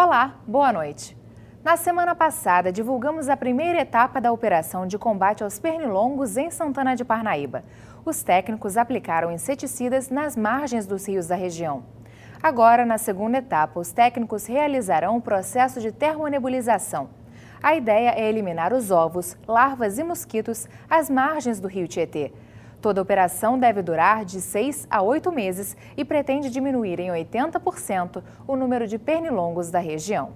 Olá, boa noite. Na semana passada, divulgamos a primeira etapa da operação de combate aos pernilongos em Santana de Parnaíba. Os técnicos aplicaram inseticidas nas margens dos rios da região. Agora, na segunda etapa, os técnicos realizarão o processo de termonebulização. A ideia é eliminar os ovos, larvas e mosquitos às margens do rio Tietê. Toda a operação deve durar de 6 a 8 meses e pretende diminuir em 80% o número de pernilongos da região.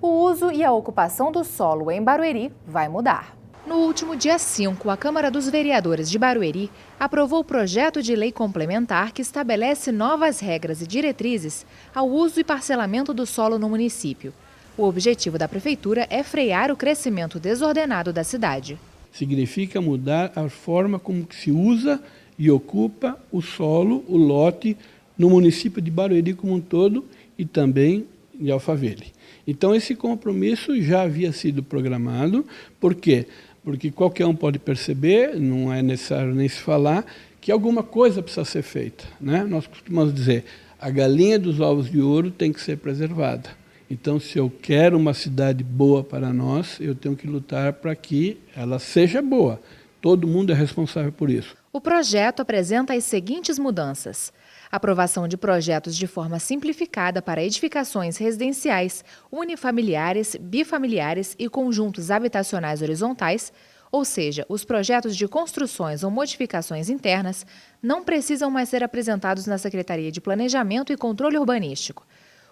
O uso e a ocupação do solo em Barueri vai mudar. No último dia 5, a Câmara dos Vereadores de Barueri aprovou o projeto de lei complementar que estabelece novas regras e diretrizes ao uso e parcelamento do solo no município. O objetivo da Prefeitura é frear o crescimento desordenado da cidade. Significa mudar a forma como se usa e ocupa o solo, o lote, no município de Barueri como um todo e também em Alphaville. Então esse compromisso já havia sido programado. Por quê? Porque qualquer um pode perceber, não é necessário nem se falar, que alguma coisa precisa ser feita, né? Nós costumamos dizer, a galinha dos ovos de ouro tem que ser preservada. Então, se eu quero uma cidade boa para nós, eu tenho que lutar para que ela seja boa. Todo mundo é responsável por isso. O projeto apresenta as seguintes mudanças: aprovação de projetos de forma simplificada para edificações residenciais, unifamiliares, bifamiliares e conjuntos habitacionais horizontais, ou seja, os projetos de construções ou modificações internas não precisam mais ser apresentados na Secretaria de Planejamento e Controle Urbanístico.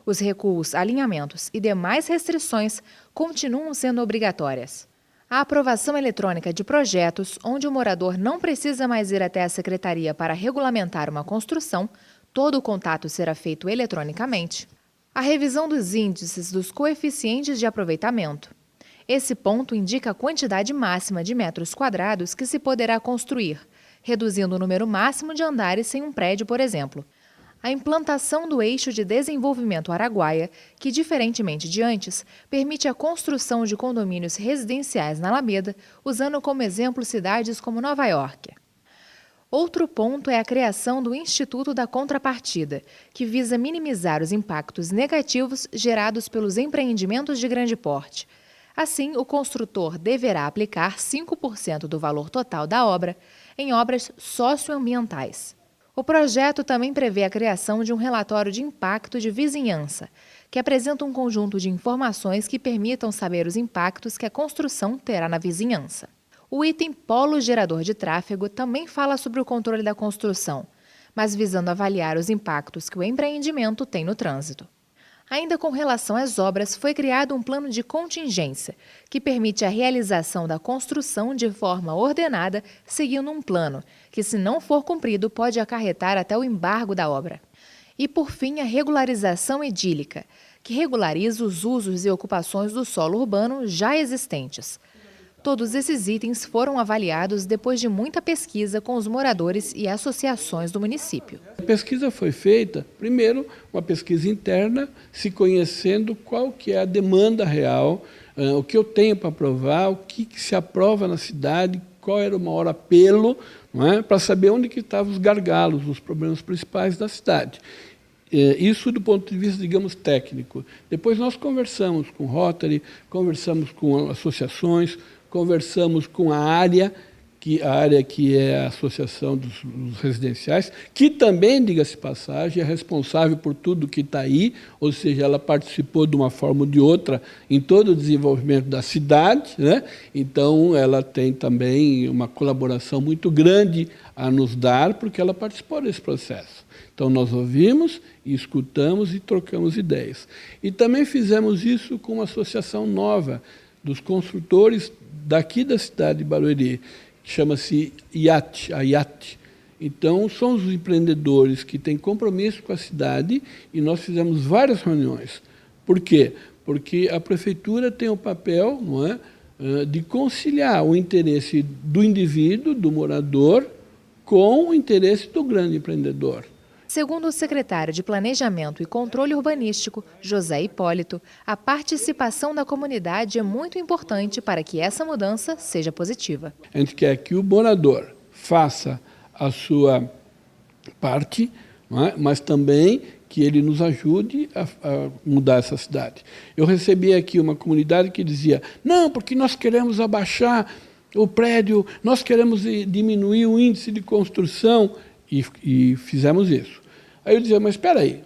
Os recuos, alinhamentos e demais restrições continuam sendo obrigatórias. A aprovação eletrônica de projetos, onde o morador não precisa mais ir até a secretaria para regulamentar uma construção, todo o contato será feito eletronicamente. A revisão dos índices dos coeficientes de aproveitamento. Esse ponto indica a quantidade máxima de metros quadrados que se poderá construir, reduzindo o número máximo de andares em um prédio, por exemplo. A implantação do eixo de desenvolvimento Araguaia, que, diferentemente de antes, permite a construção de condomínios residenciais na Alameda, usando como exemplo cidades como Nova York. Outro ponto é a criação do Instituto da Contrapartida, que visa minimizar os impactos negativos gerados pelos empreendimentos de grande porte. Assim, o construtor deverá aplicar 5% do valor total da obra em obras socioambientais. O projeto também prevê a criação de um relatório de impacto de vizinhança, que apresenta um conjunto de informações que permitam saber os impactos que a construção terá na vizinhança. O item Polo Gerador de Tráfego também fala sobre o controle da construção, mas visando avaliar os impactos que o empreendimento tem no trânsito. Ainda com relação às obras, foi criado um plano de contingência, que permite a realização da construção de forma ordenada, seguindo um plano, que, se não for cumprido, pode acarretar até o embargo da obra. E, por fim, a regularização edílica, que regulariza os usos e ocupações do solo urbano já existentes. Todos esses itens foram avaliados depois de muita pesquisa com os moradores e associações do município. A pesquisa foi feita, primeiro, uma pesquisa interna, se conhecendo qual que é a demanda real, o que eu tenho para aprovar, o que se aprova na cidade, qual era o maior apelo, não é? Para saber onde que estavam os gargalos, os problemas principais da cidade. Isso do ponto de vista, digamos, técnico. Depois nós conversamos com o Rotary, conversamos com associações, conversamos com a área que é a Associação dos Residenciais, que também, diga-se passagem, é responsável por tudo que está aí, ou seja, ela participou de uma forma ou de outra em todo o desenvolvimento da cidade, né? Então ela tem também uma colaboração muito grande a nos dar, porque ela participou desse processo. Então nós ouvimos, escutamos e trocamos ideias. E também fizemos isso com uma associação nova dos construtores daqui da cidade de Barueri, que chama-se a IAT. Então, são os empreendedores que têm compromisso com a cidade e nós fizemos várias reuniões. Por quê? Porque a prefeitura tem o papel, não é, de conciliar o interesse do indivíduo, do morador, com o interesse do grande empreendedor. Segundo o secretário de Planejamento e Controle Urbanístico, José Hipólito, a participação da comunidade é muito importante para que essa mudança seja positiva. A gente quer que o morador faça a sua parte, não é? Mas também que ele nos ajude a mudar essa cidade. Eu recebi aqui uma comunidade que dizia, não, porque nós queremos abaixar o prédio, nós queremos diminuir o índice de construção, e fizemos isso. Aí eu dizia, mas espera aí,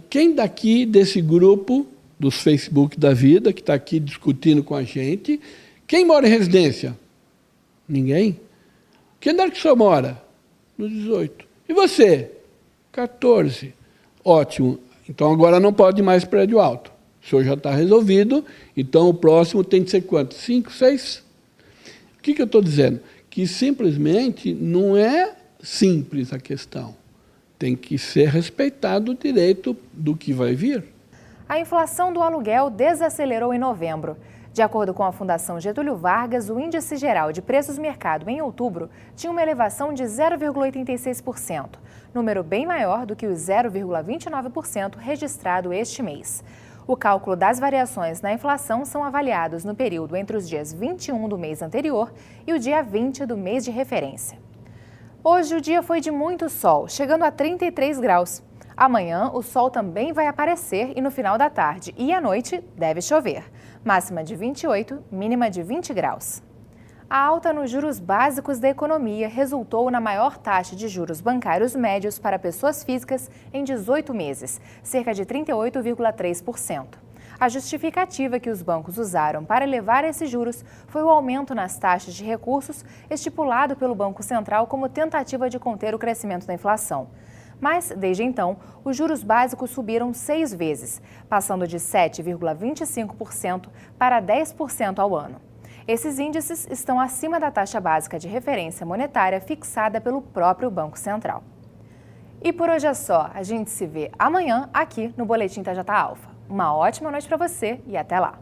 quem daqui desse grupo, dos Facebook da vida, que está aqui discutindo com a gente, quem mora em residência? Ninguém. Que andar que o senhor mora? No 18. E você? 14. Ótimo. Então agora não pode mais prédio alto. O senhor já está resolvido, então o próximo tem de ser quanto? 5, 6? O que eu estou dizendo? Que simplesmente não é simples a questão. Tem que ser respeitado o direito do que vai vir. A inflação do aluguel desacelerou em novembro. De acordo com a Fundação Getúlio Vargas, o índice geral de preços mercado em outubro tinha uma elevação de 0,86%, número bem maior do que os 0,29% registrado este mês. O cálculo das variações na inflação são avaliados no período entre os dias 21 do mês anterior e o dia 20 do mês de referência. Hoje o dia foi de muito sol, chegando a 33 graus. Amanhã o sol também vai aparecer e no final da tarde e à noite deve chover. Máxima de 28, mínima de 20 graus. A alta nos juros básicos da economia resultou na maior taxa de juros bancários médios para pessoas físicas em 18 meses, cerca de 38,3%. A justificativa que os bancos usaram para elevar esses juros foi o aumento nas taxas de recursos estipulado pelo Banco Central como tentativa de conter o crescimento da inflação. Mas, desde então, os juros básicos subiram 6 vezes, passando de 7,25% para 10% ao ano. Esses índices estão acima da taxa básica de referência monetária fixada pelo próprio Banco Central. E por hoje é só. A gente se vê amanhã aqui no Boletim TJ Alfa. Uma ótima noite para você e até lá!